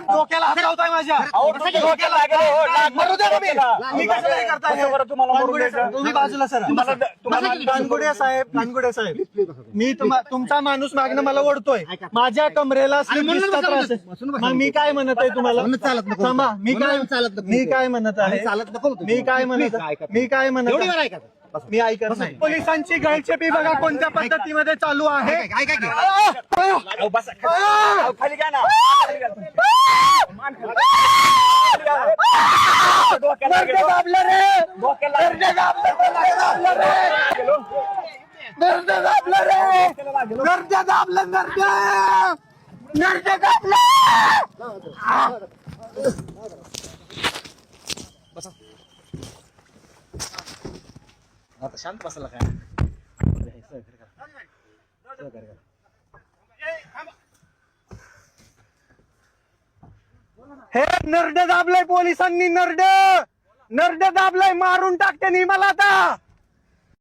डोक्याला हात लावताय माझ्या. तुम्ही बाजूला सर. कानगुडे साहेब, कानगुडे साहेब, मी तुमचा माणूस मागणं मला ओढतोय. माझ्या कमरेला स्लिप दिसतात. मी काय म्हणत आहे तुम्हाला? थांबा. मी काय म्हणत आहे? मी काय म्हणत मी ऐकत नाही. पोलिसांची गळचेपी बघा कोणत्या पद्धतीमध्ये चालू आहे. आता शांत बसला काय? हे नरड दाबलंय पोलिसांनी. नरड दाबलंय. मारून टाकते मला आता.